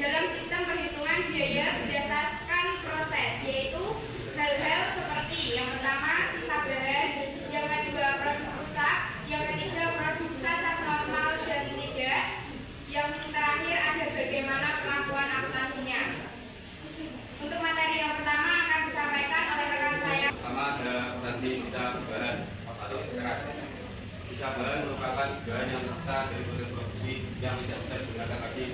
dalam sistem perhitungan biaya berdasarkan proses, yaitu hal-hal seperti yang pertama sisa bahan, yang kedua produk rusak, yang ketiga produk cacat normal dan tidak, yang terakhir ada bagaimana pengakuan akuntansinya. Untuk materi yang pertama akan disampaikan oleh rekan saya. Pertama ada akuntansi sisa bahan atau keras. Sisa bahan merupakan bahan yang sisa dari proses produksi yang tidak bisa digunakan lagi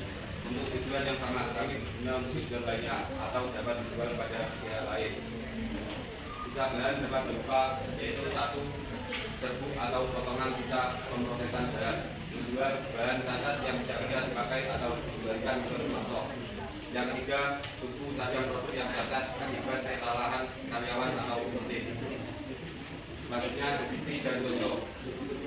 untuk tujuan yang sama sekali berguna untuk tujuan lainnya atau dapat dijual pada pihak lain. Sisa bahan dapat berupa yaitu satu, serbuk atau potongan sisa pemrosesan bahan. Kedua, bahan cacat yang tidak bisa dipakai atau dikembalikan ke rumah. Yang ketiga, suku tajam produk yang cacat akibat kesalahan karyawan atau mesin. Selanjutnya, revisi dan contoh.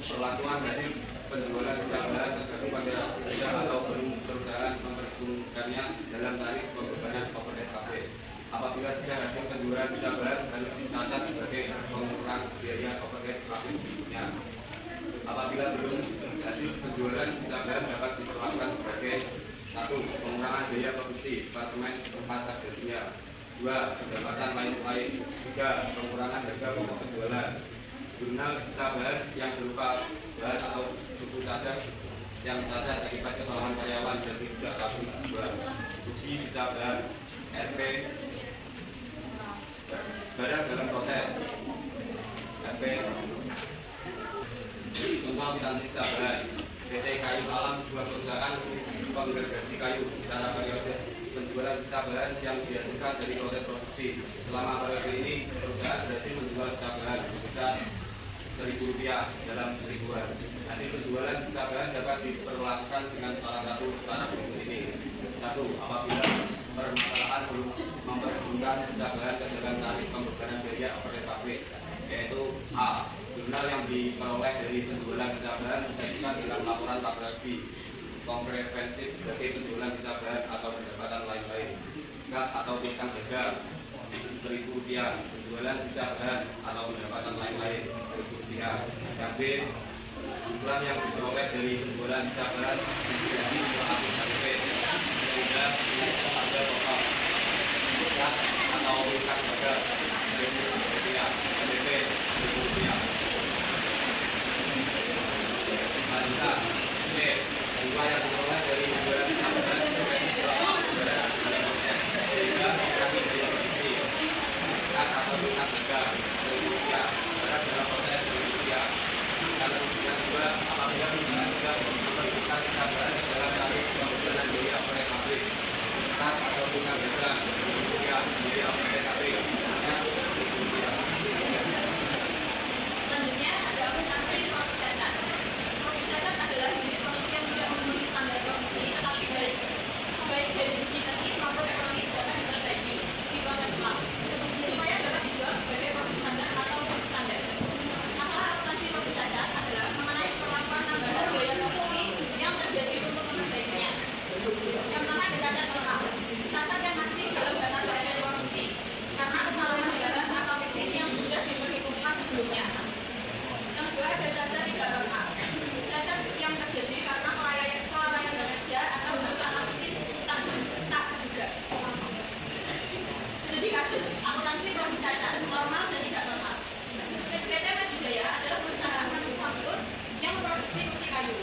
Perlakuan hasil penjualan sisa bahan tergantung pada tidak atau belum perusahaan memperhitungkannya dalam tarif pembebanan overhead pabrik. Apabila tidak hasil penjualan sisa bahan harus dicatat sebagai pengurang biaya overhead pabrik berikutnya. Apabila belum hasil penjualan sisa bahan dapat diperlakukan sebagai satu, pengurangan biaya produksi departemen tempat terjadinya. Dua, pendapatan lain-lain. Tiga, pengurangan harga pokok penjualan. Jurnal sisa bahan yang berupa bahan atau suku cacat yang cacat akibat kesalahan karyawan dan tidak langsung dijual. Uji sisa bahan RP barang dalam proses RP. Contoh akuntansi sisa bahan PT Kayu Alam, sebuah perusahaan penggergasi kayu secara periode penjualan sisa bahan yang dihasilkan dari proses produksi. Selama periode ini perusahaan berhasil menjual sisa bahan sebesar Rp1.000 dalam 1000-an. Hasil penjualan sisa bahan dapat diperlakukan dengan salah satu cara berikut ini. Satu, apabila permasalahan belum memperhitungkan sisa bahan ke dalam tarif pembebanan biaya overhead pabrik, yaitu A, jurnal yang diperoleh dari penjualan sisa bahan disajikan dalam laporan tabulasi komprehensif sebagai penjualan sisa bahan atau pendapatan lain-lain. Kas atau piutang jaga Rp1.000, penjualan sisa bahan atau pendapatan lain-lain Rp1.000. Yang B, jumlah yang diperoleh dari penjualan sisa bahan menjadi untuk KP sehingga menaikkan harga total. Kas atau piutang jaga Rp1.000, KDP Rp1.000. Selanjutnya C, jumlah yang diperoleh dari penjualan sisa bahan sehingga kami beri atau piutang jaga Rp1.000 dalam proses Rp1.000. Kalau yang kedua, apabila penjualan juga memperhitungkan sisa bahan dalam tarif pembebanan biaya overhead pabrik, kas atau piutang jaga Rp1.000 biaya overhead pabrik Rp1.000. Selanjutnya ada akuntansi produk cacat. Produk cacat adalah unit produk yang tidak memenuhi standar produksi, tetapi baik dari segi teknis maupun ekonomi dapat diperbaiki di proses ulang supaya dapat dijual sebagai produk standar atau substandar. Masalah akuntansi produk cacat adalah mengenai perlakuan tambahan biaya produksi yang terjadi untuk memperbaikinya. Yang pertama ada cacat normal, cacat yang masih dalam batas bagian produksi karena kesalahan bahan atau mesin yang sudah diperhitungkan sebelumnya. Yang kedua ada cacat tidak normal, cacat yang terjadi karena kelalaian kerja atau kerusakan mesin tak terduga. Studi kasus akuntansi produk cacat normal dan tidak normal. PT Medijaya adalah perusahaan manufaktur yang memproduksi kursi kayu.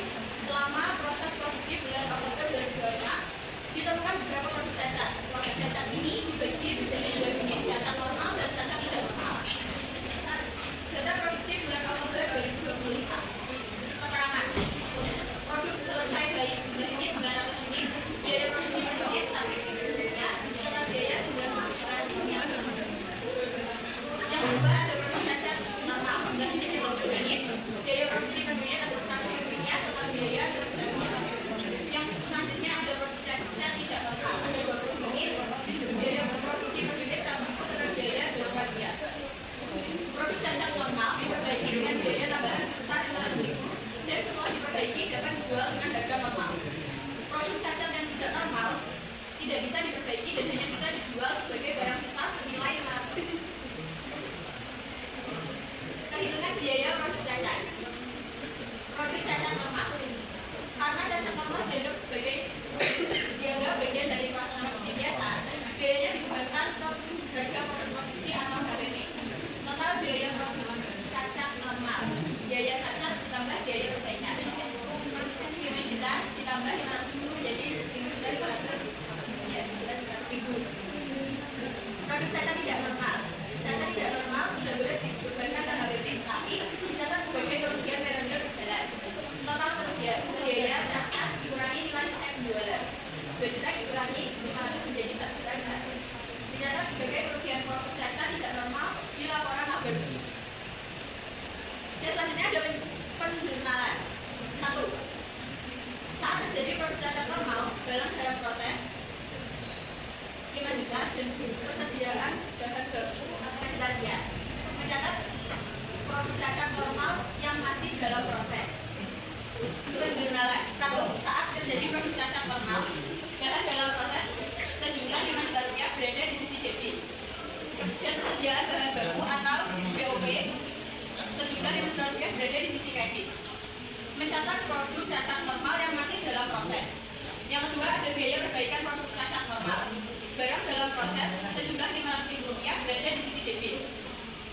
Selama proses produksi bulan Oktober 2025 ditemukan beberapa produk cacat. Produk cacat ini dibagi menjadi dua jenis, cacat normal dan cacat tidak normal. Data produksi bulan Oktober 2025. Keterangan produk selesai dari unit 900 unit, biaya produksi unit sampai unitnya, total biaya 900 unit. Yang kedua ada produk cacat normal, dari sini unit, biaya produksi per unit ada 100 unitnya, total biaya 2 unit. Yang selanjutnya ada produk cacat tidak normal, ada 20 unit, biaya produksi per unit 100 dikurangi 500 menjadi 1 juta 500. Dicatat sebagai kerugian produk caca tidak normal di laporan laba bersih. Dan selanjutnya ada penjurnalan. 1. Saat terjadi produk cacat normal dalam proses 5 juta dan persediaan bahan baku vegetarian. Mencatat produk cacat normal yang masih dalam proses. Penjurnalan. 1. Saat terjadi produk cacat normal dalam proses sejumlah 5 juta rupiah berada di sisi debit dan persediaan bahan baku atau BOP sejumlah 5 juta rupiah berada di sisi kredit. Mencatat produk cacat normal yang masih dalam proses. Yang kedua ada biaya perbaikan produk cacat normal. Barang dalam proses sejumlah 500.000 rupiah berada di sisi debit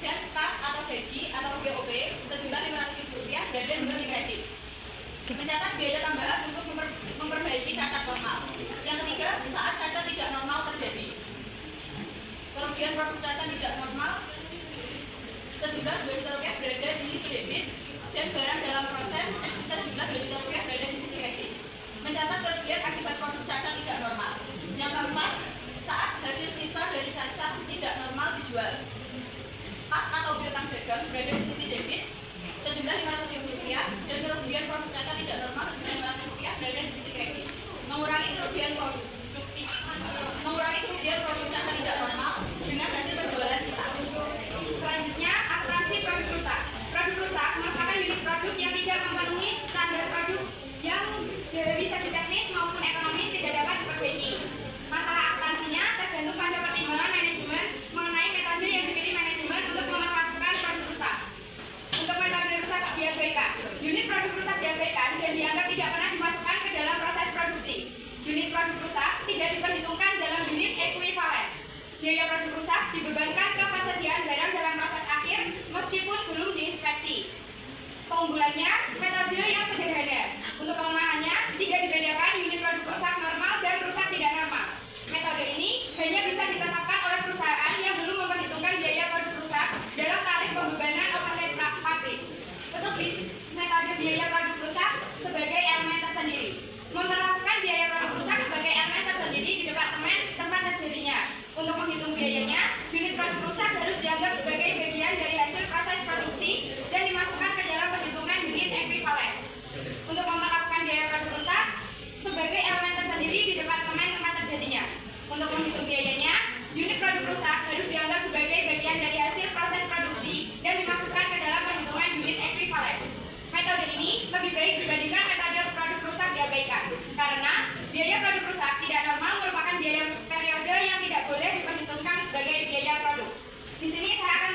dan kas atau gaji atau BOP sejumlah 500.000 rupiah berada di sisi kredit. Mencatat biaya tambahan untuk memperbaiki cacat normal. Yang ketiga, saat cacat tidak normal terjadi. Kerugian produk cacat tidak normal sejumlah 2 juta rupiah berada di sisi debit dan barang dalam proses sejumlah 2 juta rupiah berada di sisi kredit. Mencatat kerugian akibat produk cacat tidak normal. Yang keempat, saat hasil sisa dari cacat tidak normal dijual. Kas atau piutang dagang berada di sisi debit sejumlah 500.000 rupiah dan kerugian produk cacat tidak normal sejumlah 500 rupiah berada di sisi kredit. Mengurangi kerugian produk cacat tidak normal dengan hasil penjualan sisa. Selanjutnya, asuransi produk rusak. Produk rusak merupakan unit produk yang tidak memenuhi standar produk yang dari segi teknis maupun ekonomis tidak dapat diperbaiki. Masalah asuransinya tergantung pada pertimbangan manajemen mengenai metode yang dipilih manajemen untuk memperlakukan produk rusak. Untuk metode rusak diabaikan, unit produk rusak diabaikan dan dianggap tidak pernah dimasukkan ke dalam proses produksi. Unit produk rusak tidak diperhitungkan dalam unit ekuivalen. Biaya produk rusak dibebankan ke persediaan barang dalam proses akhir meskipun belum diinspeksi. Keunggulannya, metode yang sederhana. Untuk kelemahannya, tidak dibedakan unit produk rusak normal dan rusak tidak normal. Metode ini hanya bisa ditetapkan oleh perusahaan yang belum memperhitungkan biaya produk rusak dalam tarif pembebanan overhead pabrik. Tetapi, metode biaya produk rusak sebagai elemen tersendiri. Memperlakukan biaya produk rusak sebagai elemen tersendiri di departemen tempat terjadinya. Untuk menghitung biayanya, unit produk rusak harus dianggap sebagai bagian dari hasil proses produksi dan dimasukkan ke dalam perhitungan unit ekuivalen. Untuk memperlakukan biaya produk rusak sebagai elemen tersendiri di departemen tempat terjadinya. Untuk menghitung biayanya, unit produk rusak harus dianggap sebagai bagian dari hasil proses produksi dan dimasukkan ke dalam perhitungan unit ekuivalen. Metode ini lebih baik dibandingkan metode produk rusak diabaikan, karena biaya produk rusak tidak normal merupakan biaya periode yang tidak boleh diperhitungkan sebagai biaya produk. Di sini saya akan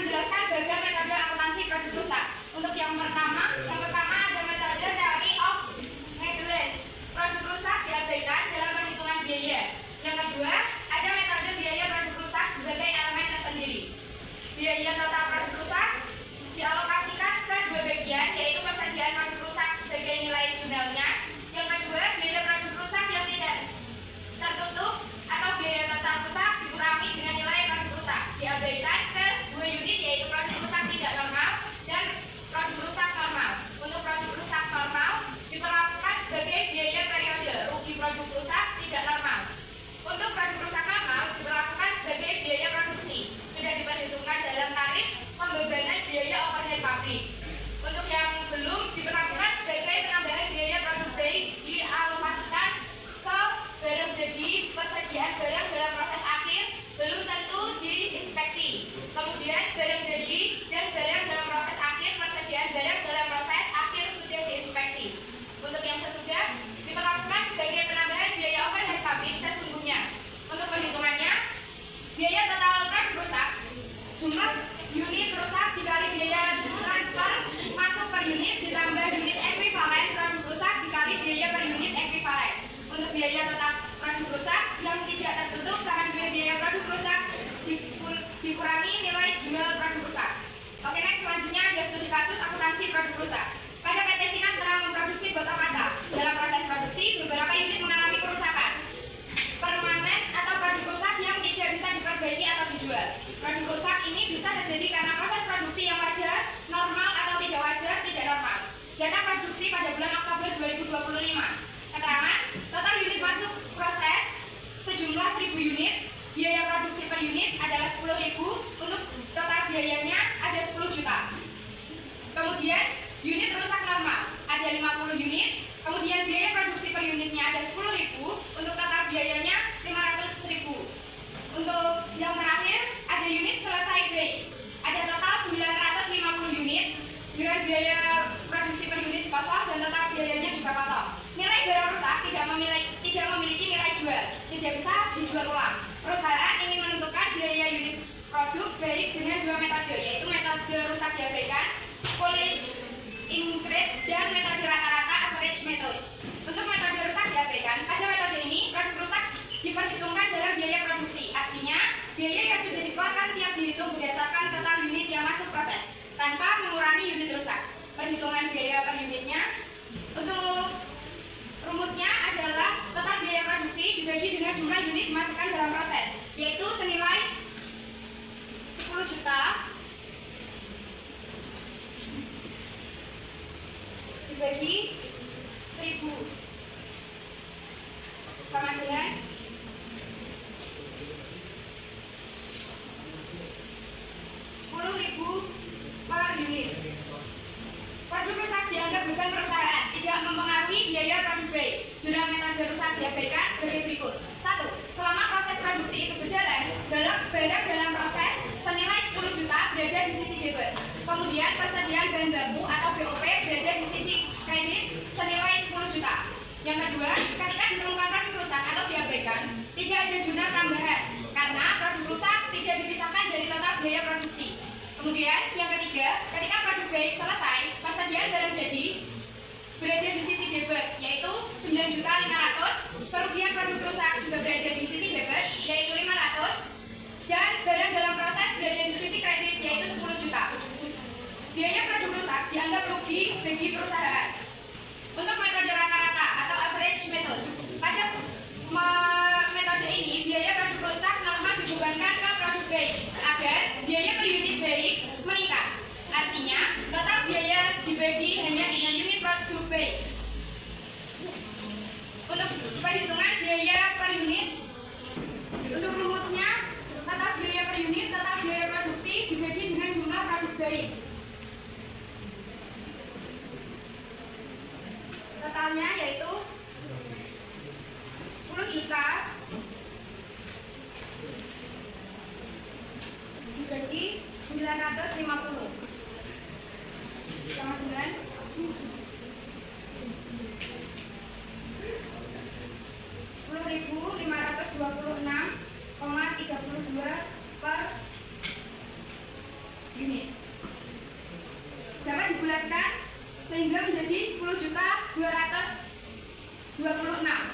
dijual ulang. Perusahaan ingin menentukan biaya unit produk baik dengan dua metode, yaitu metode rusak diabaikan, college increase, dan metode rata-rata average method. Untuk metode rusak diabaikan, pada metode ini produk rusak diperhitungkan dalam biaya produksi. Artinya, biaya yang sudah dikeluarkan tiap dihitung berdasarkan total unit yang masuk proses, tanpa mengurangi unit rusak. Perhitungan biaya per unitnya untuk rumusnya adalah total biaya produksi dibagi dengan jumlah unit dimasukkan dalam proses, yaitu senilai 10 juta dibagi 1000 sama dengan 10.000 per unit. Produk rusak dianggap beban perusahaan, tidak mempengaruhi biaya produk baik. Jurnal metode rusak diabaikan sebagai berikut. 1. Selama proses produksi itu berjalan, barang dalam proses senilai 10 juta berada di sisi debit. Kemudian persediaan bahan baku atau BOP berada di sisi kredit senilai 10 juta. Yang kedua, ketika ditemukan produk rusak atau diabaikan, tidak ada jurnal tambahan karena produk rusak tidak dipisahkan dari total biaya produksi. Kemudian yang ketiga, ketika produk baik selesai, persediaan barang jadi berada di sisi debit, yaitu 9.500.000. Kerugian produk rusak juga berada di sisi debit, yaitu 500. Dan barang dalam proses berada di sisi kredit, yaitu 10 juta. Biaya produk rusak dianggap rugi bagi perusahaan. Untuk metode rata-rata atau average method, pada metode ini biaya produk rusak normal dibebankan ke produk baik agar biaya per unit baik meningkat. Artinya, total biaya dibagi hanya dengan unit produk baik. Untuk perhitungan biaya per unit, untuk rumusnya total biaya per unit, total biaya produksi dibagi dengan jumlah produk baik. Totalnya yaitu 10 juta dibagi 950 sama dengan 10.526,32 per unit. Dapat dibulatkan sehingga menjadi 10.226.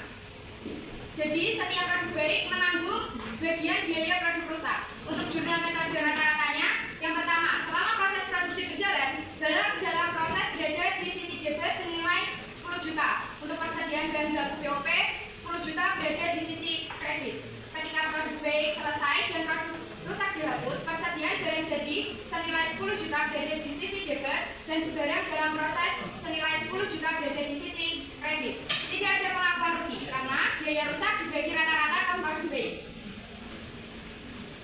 Jadi setiap produk baik menanggung sebagian biaya produk rusak. Untuk jurnal metode rata-ratanya, yang pertama, selama proses produksi berjalan, barang dalam proses berada di sisi debit senilai 10 juta. Untuk persediaan bahan baku BOP, 10 juta berada di sisi kredit. Ketika produk baik selesai dan produk rusak dihapus, persediaan barang jadi senilai 10 juta berada di sisi debit dan barang dalam proses senilai 10 juta berada di sisi kredit. Tidak ada pengakuan rugi karena biaya rusak dibagi rata-rata ke produk baik.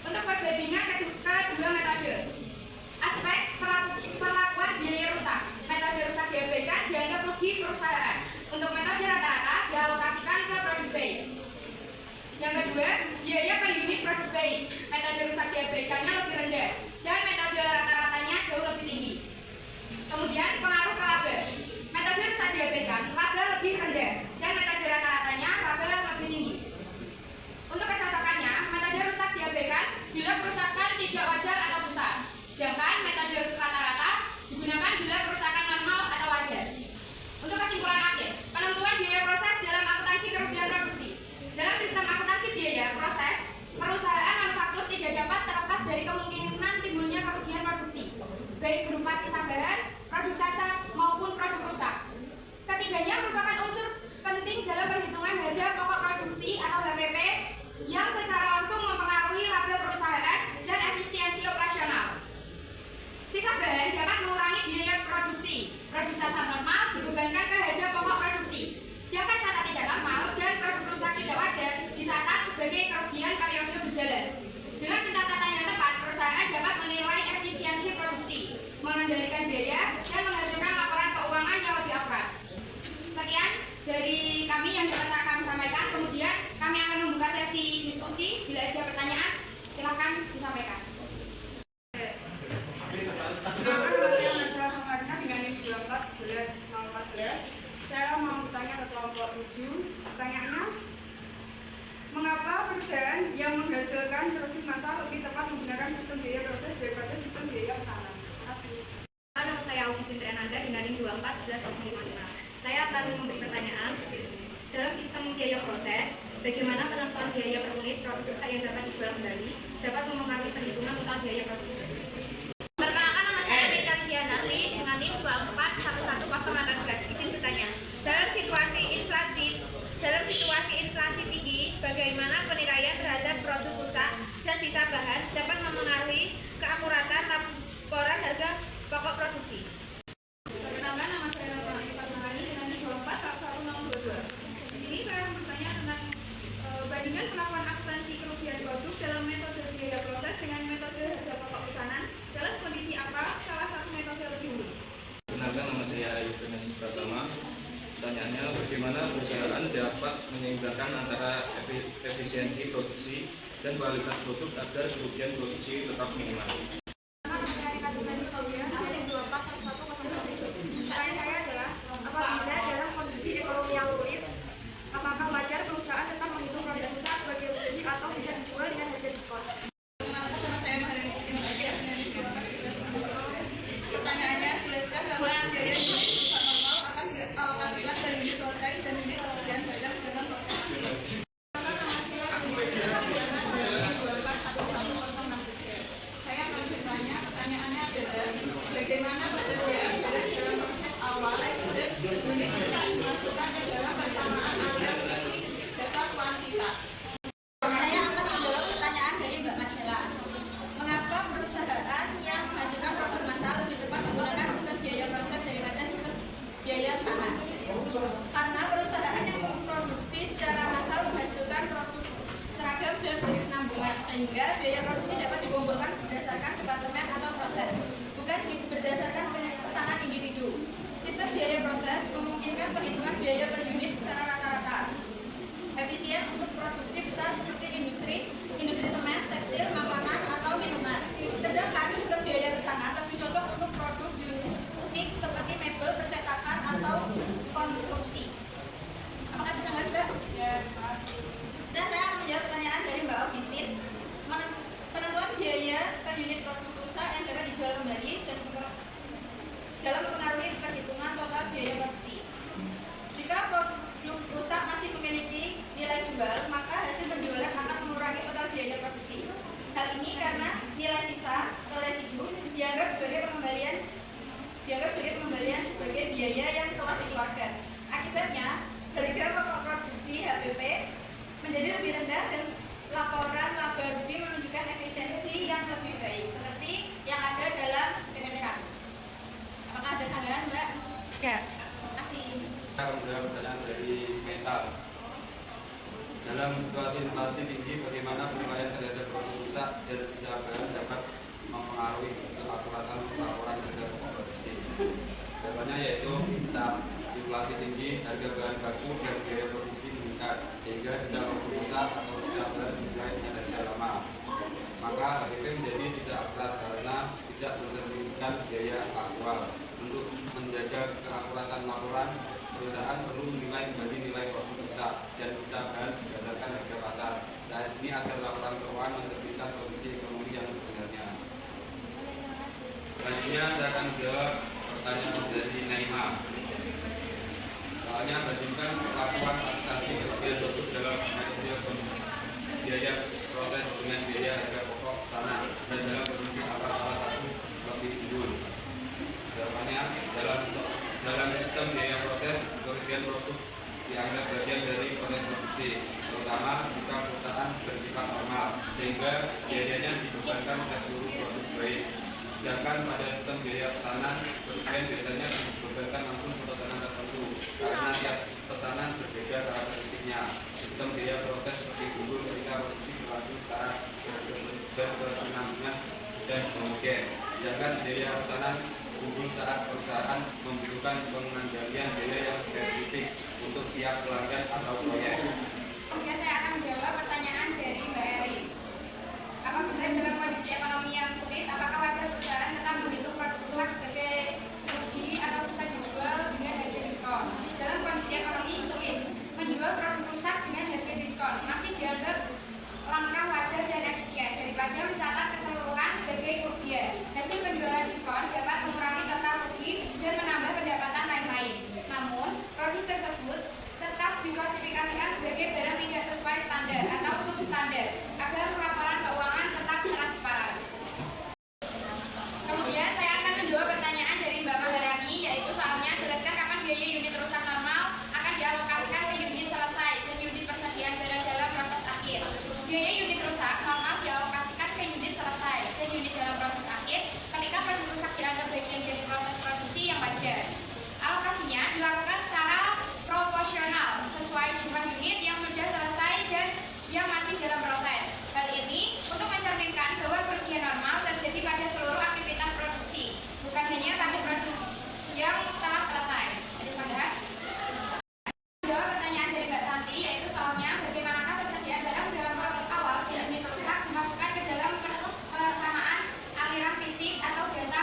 Untuk perbandingan kedua metode, aspek perlakuan biaya rusak. Metode rusak diabaikan dianggap rugi perusahaan. Untuk metode rata-rata dialokasikan ke produk baik. Yang kedua, biaya per unit produk baik. Metode rusak diabaikannya lebih rendah dan metode rata-ratanya jauh lebih tinggi. Kemudian pengaruh ke laba. Metode rusak diabaikan laba lebih rendah dan metode rata-ratanya laba lebih tinggi. Untuk kecocokannya, metode rusak diabaikan bila kerusakan tidak wajar atau besar, sedangkan metode rata-rata digunakan bila kerusakan normal atau wajar. Untuk kesimpulan akhir, penentuan biaya proses dalam akuntansi kerugian produksi. Dalam sistem akuntansi biaya proses, perusahaan manufaktur tidak dapat terlepas dari kemungkinan timbulnya kerugian produksi, baik berupa sisa bahan, produk cacat, maupun produk rusak. Ketiganya merupakan unsur penting dalam perhitungan harga pokok produksi atau HPP yang secara langsung mempengaruhi laba perusahaan dan efisiensi operasional. Sisa bahan dapat mengurangi biaya produksi. Produk cacat normal dibebankan ke harga pokok produksi, sedangkan cacat tidak normal dan produk rusak tidak wajar dicatat sebagai kerugian periode berjalan. Dengan pencatatan yang tepat, perusahaan dapat menilai efisiensi produksi, mengendalikan biaya, dan menghasilkan laporan keuangan yang lebih akurat. Sekian dari kami yang dapat kami sampaikan. Kemudian kami akan membuka sesi diskusi. Bila ada pertanyaan, silakan disampaikan. Dengan 19, 11, 14. Saya mau bertanya ke kelompok biaya per unit produk rusak yang dapat dijual kembali dapat mempengaruhi perhitungan total biaya produksi. Perkenalkan, nama saya Mita Dianati dengan NIM 2411018. Izin bertanya, dalam situasi inflasi tinggi, bagaimana penilaian terhadap produk rusak dan sisa bahan dapat memengaruhi keakuratan laporan harga pokok produksi? Perkenalkan, nama saya Fatmawati dengan NIM 2411022. Di sini saya bertanya tentang bandingan pengakuan akuntansi kerugian produk dalam metode biaya proses dengan metode harga pokok pesanan. Dalam kondisi apa salah satu metode lebih unggul? Perkenalkan, nama saya Ayu Fernandes Pratama. Pertanyaannya, bagaimana perusahaan dapat menyeimbangkan antara efisiensi produksi dan kualitas produk agar kerugian produksi tetap minimal? Pertanyaan saya adalah, apabila dalam kondisi ekonomi yang sulit, apakah wajar perusahaan tetap menghitung produk rusak sebagai unit atau bisa dijual dengan harga diskon? Pertanyaannya, jelaskan bagaimana biaya perusahaan normal akan dialokasikan dari unit selesai dan unit persediaan barang dengan proses. Saya akan bertanya, pertanyaannya adalah bagaimana persediaan barang dalam proses awal dan unit bisa dimasukkan ke dalam persamaan antara isi data kuantitas. Saya akan menjawab pertanyaan dari Mbak Marcella. Mengapa perusahaan yang menghasilkan produk massal lebih tepat menggunakan sistem biaya proses daripada sistem biaya yang sama? Karena perusahaan yang memproduksi secara massal menghasilkan produk seragam dan berkesinambungan, sehingga biaya produksi dapat dikumpulkan berdasarkan departemen atau proses, bukan berdasarkan pesanan individu. Sistem biaya proses memungkinkan perhitungan biaya per unit secara rata-rata, efisien untuk produksi besar seperti industri semen, tekstil, makanan, atau minuman. Sedangkan sistem biaya pesanan lebih cocok untuk produk unik seperti mebel, percetakan, atau konstruksi. Apakah bisa nggak, Mbak? Ya, dan saya akan menjawab pertanyaan dari Mbak Augustin. Penentuan biaya per unit produk rusak yang dapat dijual kembali dan dalam mempengaruhi perhitungan total biaya produksi. Jika produk rusak masih memiliki nilai jual, maka hasil penjualan akan mengurangi total biaya produksi. Hal ini karena nilai sisa atau residu dianggap sebagai pengembalian sebagai biaya yang telah dikeluarkan. Akibatnya, harga pokok produksi HPP menjadi lebih rendah dan laporan laba rugi menunjukkan efisiensi yang lebih baik seperti yang ada dalam PPTK. Apakah ada sanggahan, Mbak? Ya. Terima kasih. Saya menjawab pertanyaan dari Meta. Dalam situasi inflasi tinggi, bagaimana penilaian terhadap produk rusak dan sisa bahan dapat mempengaruhi keakuratan laporan harga pokok produksi? Jawabannya yaitu saat inflasi tinggi, harga bahan baku dan biaya produksi meningkat, sehingga sisa produk rusak atau sisa bahan dinilai dengan harga lama. Maka HPP menjadi tidak akurat karena tidak mencerminkan biaya aktual. Untuk menjaga keakuratan laporan, perusahaan perlu menilai kembali nilai produk rusak dan sisa bahan berdasarkan harga pasar. Saat ini agar laporan keuangan mencerminkan kondisi ekonomi yang sebenarnya. Selanjutnya saya akan jawab pertanyaan dari Naima. Soalnya bandingkan perlakuan akuntansi kerugian produk dalam metode biaya proses dengan biaya harga pokok sana dan dalam kondisi apa salah satu lebih unggul. Jawabannya, dalam sistem biaya proses, kerugian produk dianggap bagian dari proses produksi, terutama jika perusahaan bersifat normal, sehingga biayanya dibebankan ke seluruh produk baik. Sedangkan pada sistem biaya pesanan, kerugian biasanya dibebankan langsung ke pesanan tertentu, karena tiap pesanan berbeda karakteristiknya. Sistem biaya proses lebih unggul ketika produksi berlaku secara berkesinambungan dan homogen. Sedangkan biaya pesanan unggul saat perusahaan membutuhkan pengendalian biaya yang spesifik untuk tiap pelanggan atau proyek. Kemudian saya akan menjawab pertanyaan dari Mbak Eri. Apabila dalam kondisi ekonomi yang sulit, apakah wajar perusahaan tetap menghitung produk rusak sebagai rugi atau bisa dijual dengan harga diskon? Dalam kondisi ekonomi sulit, menjual produk rusak dengan harga diskon masih dianggap langkah wajar dan efisien daripada mencatat keseluruhan sebagai kerugian. Hasil penjualan diskon dapat mengurangi total rugi dan menambah pendapatan lain-lain. Namun, produk tersebut tetap diklasifikasikan Biaya unit rusak normal dialokasikan ke unit selesai dan unit dalam proses akhir ketika produk rusak dianggap bagian dari proses produksi yang wajar. Alokasinya dilakukan secara proporsional sesuai jumlah unit yang sudah selesai dan yang masih dalam proses. Hal ini untuk mencerminkan bahwa kerugian normal terjadi pada seluruh aktivitas produksi, bukan hanya pada produk yang telah selesai. Ada saudara? Jawab pertanyaan dari Mbak Santi, yaitu soalnya bagaimanakah persediaan barang dalam proses awal di unit rusak dimasukkan ke dalam persamaan aliran fisik atau data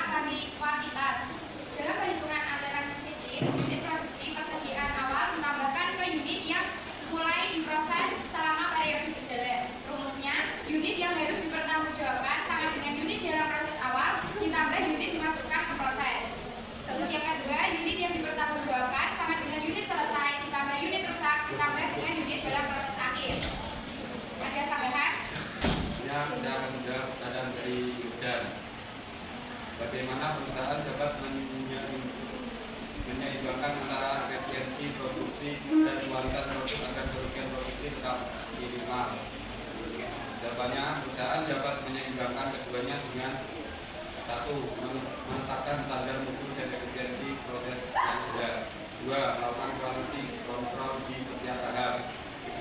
kuantitas. Dalam perhitungan aliran fisik, unit produksi persediaan awal ditambahkan ke unit yang mulai diproses selama periode berjalan. Rumusnya, unit yang harus dipertanggungjawabkan sama dengan unit dalam proses awal ditambah unit dimasukkan ke proses. Untuk yang kedua, unit yang dipertanggungjawabkan sama dengan unit selesai ditambah unit rusak ditambah dengan unit dalam proses akhir. Ada tambahan? Ya, saya akan menjawab pertanyaan dari Yuda. Bagaimana perusahaan dapat menyeimbangkan antara efisiensi produksi dan kualitas produk agar kerugian produksi tetap minimal? Jawabannya, perusahaan dapat menyeimbangkan keduanya dengan: 1. Menetapkan standar mutu dan efisiensi proses yang jelas. 2. Melakukan quality control di setiap tahap.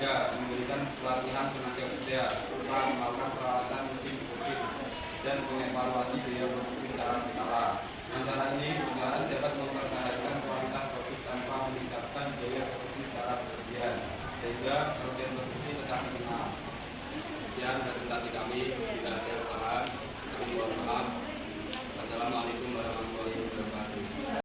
3. Memberikan pelatihan tenaga kerja. 4. Melakukan perawatan mesin produksi dan mengevaluasi biaya produksi secara berkala. Antara ini, perusahaan dapat mempertahankan kualitas produk tanpa meningkatkan biaya produksi secara berlebihan, sehingga kerugian produksi tetap minimal. Sekian presentasi kami.